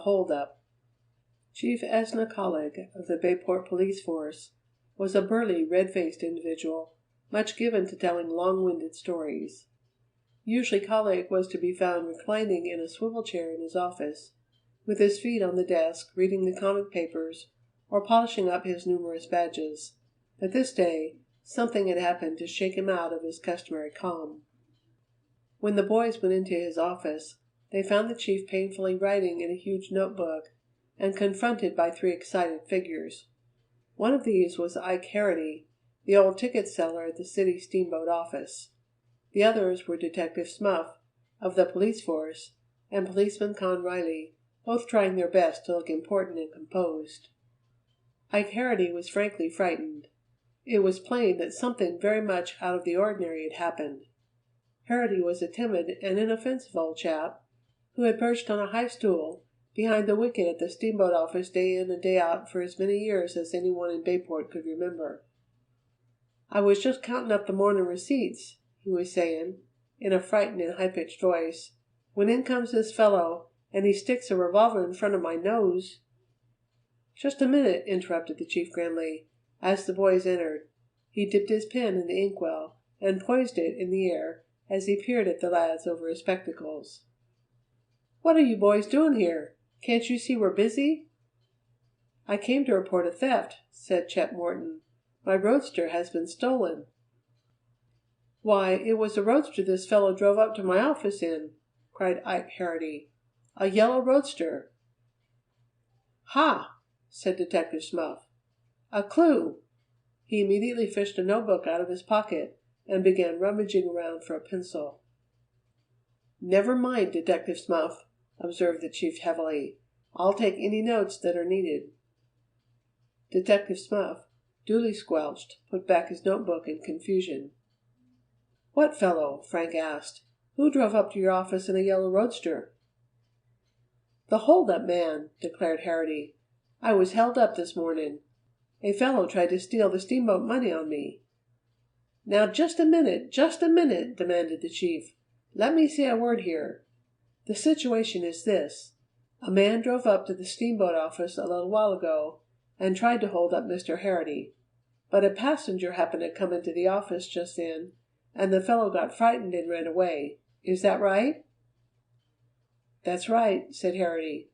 Hold-up. Chief Esna Collig of the Bayport Police Force was a burly, red-faced individual, much given to telling long-winded stories. Usually Collig was to be found reclining in a swivel chair in his office, with his feet on the desk, reading the comic papers or polishing up his numerous badges. But this day something had happened to shake him out of his customary calm. When the boys went into his office, they found the chief painfully writing in a huge notebook and confronted by three excited figures. One of these was Ike Harrity, the old ticket seller at the city steamboat office. The others were Detective Smuff, of the police force, and Policeman Con Riley, both trying their best to look important and composed. Ike Harrity was frankly frightened. It was plain that something very much out of the ordinary had happened. Harrity was a timid and inoffensive old chap who had perched on a high stool behind the wicket at the steamboat office day in and day out for as many years as anyone in Bayport could remember. "I was just counting up the morning receipts," he was saying, in a frightened and high-pitched voice, "when in comes this fellow, and he sticks a revolver in front of my nose." "Just a minute," interrupted the chief grandly, as the boys entered. He dipped his pen in the inkwell and poised it in the air as he peered at the lads over his spectacles. "What are you boys doing here? Can't you see we're busy?" "I came to report a theft," said Chet Morton. "My roadster has been stolen." "Why, it was a roadster this fellow drove up to my office in," cried Ike Harrity. "A yellow roadster." "Ha!" said Detective Smuff. "A clue!" He immediately fished a notebook out of his pocket and began rummaging around for a pencil. "Never mind, Detective Smuff," observed the chief heavily. "I'll take any notes that are needed." Detective Smuff, duly squelched, put back his notebook in confusion. "What fellow?" Frank asked. "Who drove up to your office in a yellow roadster?" "The hold-up man," declared Harrity. "I was held up this morning. A fellow tried to steal the steamboat money on me." "Now just a minute, demanded the chief. "Let me say a word here. The situation is this: a man drove up to the steamboat office a little while ago and tried to hold up Mr. Harrity, but a passenger happened to come into the office just then, and the fellow got frightened and ran away. Is that right?" "That's right," said Harrity.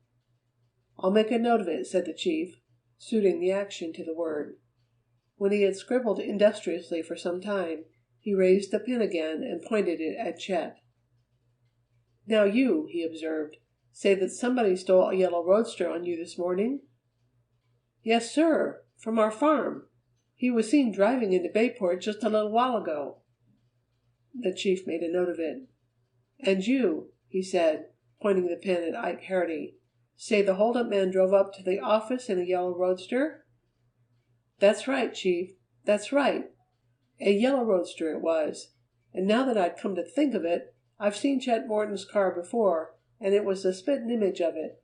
"I'll make a note of it," said the chief, suiting the action to the word. When he had scribbled industriously for some time, he raised the pen again and pointed it at Chet. "Now you," he observed, "say that somebody stole a yellow roadster on you this morning?" "Yes, sir, from our farm. He was seen driving into Bayport just a little while ago." The chief made a note of it. "And you," he said, pointing the pen at Ike Harrity, "say the hold-up man drove up to the office in a yellow roadster?" "That's right, chief, that's right. A yellow roadster it was. And now that I'd come to think of it, I've seen Chet Morton's car before, and it was the spitting image of it."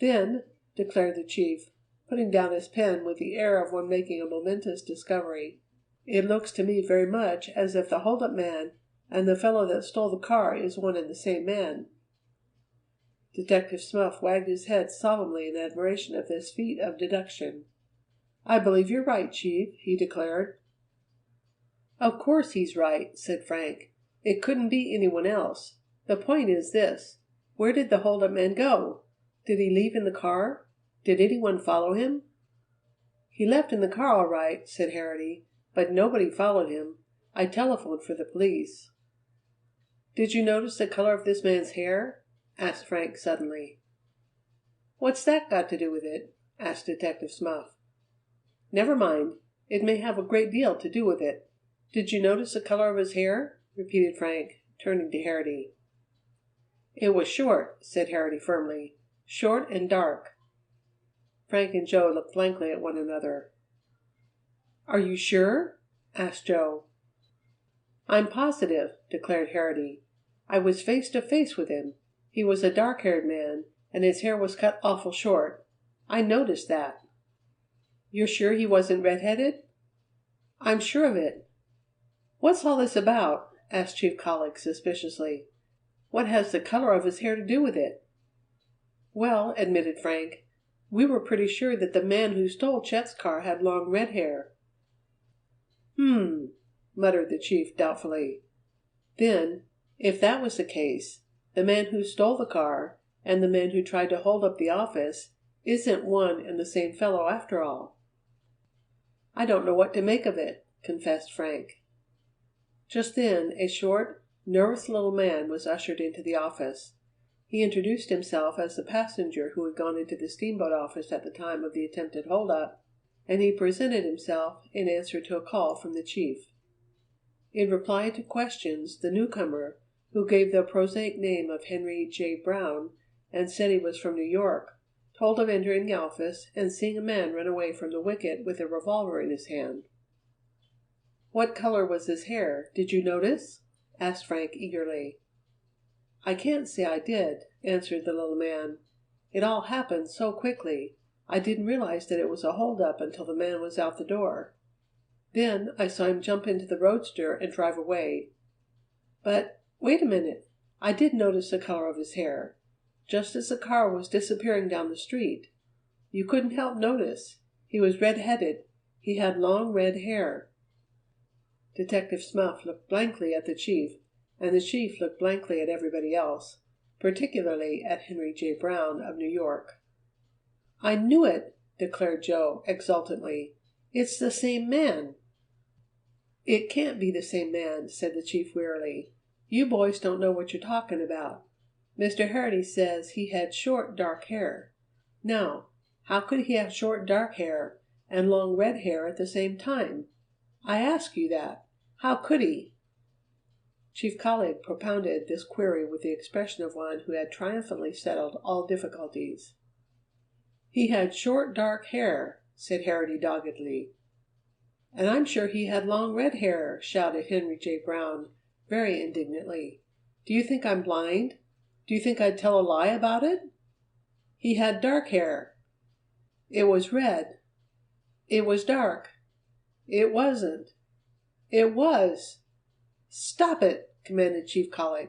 "Then," declared the chief, putting down his pen with the air of one making a momentous discovery, "it looks to me very much as if the hold-up man and the fellow that stole the car is one and the same man." Detective Smuff wagged his head solemnly in admiration of this feat of deduction. "I believe you're right, chief," he declared. "Of course he's right," said Frank. "It couldn't be anyone else. The point is this: where did the hold-up man go? Did he leave in the car? Did anyone follow him?" "He left in the car all right," said Harrity, "but nobody followed him. I telephoned for the police." "Did you notice the color of this man's hair?" asked Frank suddenly. "What's that got to do with it?" asked Detective Smuff. "Never mind. It may have a great deal to do with it. Did you notice the color of his hair?" repeated Frank, turning to Harrity. "It was short," said Harrity firmly. "Short and dark." Frank and Joe looked blankly at one another. "Are you sure?" asked Joe. "I'm positive," declared Harrity. "I was face to face with him. He was a dark-haired man, and his hair was cut awful short. I noticed that." "You're sure he wasn't red-headed?" "I'm sure of it." "What's all this about?" asked Chief Collig suspiciously. "What has the color of his hair to do with it?" Well, admitted Frank, we were pretty sure that the man who stole Chet's car had long red hair. Muttered the chief doubtfully. Then, if that was the case, the man who stole the car and the man who tried to hold up the office isn't one and the same fellow after all. I don't know what to make of it, confessed Frank. Just then a short, nervous little man was ushered into the office. He introduced himself as the passenger who had gone into the steamboat office at the time of the attempted holdup, and he presented himself in answer to a call from the chief. In reply to questions, the newcomer, who gave the prosaic name of Henry J. Brown and said he was from New York, told of entering the office and seeing a man run away from the wicket with a revolver in his hand. What color was his hair? Did you notice? Asked Frank eagerly. I can't say I did, answered the little man. It all happened so quickly. I didn't realize that it was a holdup until the man was out the door. Then I saw him jump into the roadster and drive away. But wait a minute. I did notice the color of his hair, just as the car was disappearing down the street. You couldn't help notice. He was red-headed. He had long red hair. Detective Smuff looked blankly at the chief, and the chief looked blankly at everybody else, particularly at Henry J. Brown of New York. I knew it, declared Joe exultantly. It's the same man. It can't be the same man, said the chief wearily. You boys don't know what you're talking about. Mr. Harity says he had short, dark hair. Now, how could he have short, dark hair and long red hair at the same time? I ask you that. How could he? Chief Collig propounded this query with the expression of one who had triumphantly settled all difficulties. He had short, dark hair, said Harity doggedly. And I'm sure he had long red hair, shouted Henry J. Brown very indignantly. Do you think I'm blind? Do you think I'd tell a lie about it? He had dark hair. It was red. It was dark. It wasn't. It was. Stop it, commanded Chief Collig.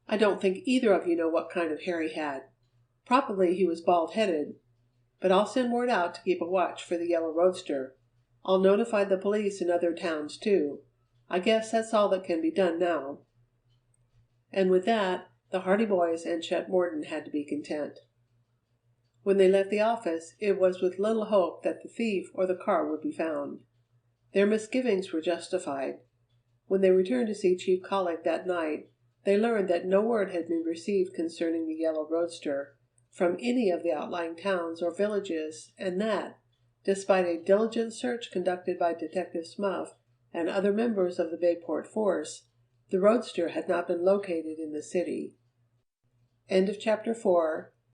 I don't think either of you know what kind of hair he had. Probably he was bald-headed. But I'll send word out to keep a watch for the yellow roadster. I'll notify the police in other towns, too. I guess that's all that can be done now. And with that, the Hardy boys and Chet Mordaunt had to be content. When they left the office, it was with little hope that the thief or the car would be found. Their misgivings were justified. When they returned to see Chief Collig that night, they learned that no word had been received concerning the yellow roadster from any of the outlying towns or villages, and that, despite a diligent search conducted by Detective Smuff and other members of the Bayport force, the roadster had not been located in the city. End of Chapter 4.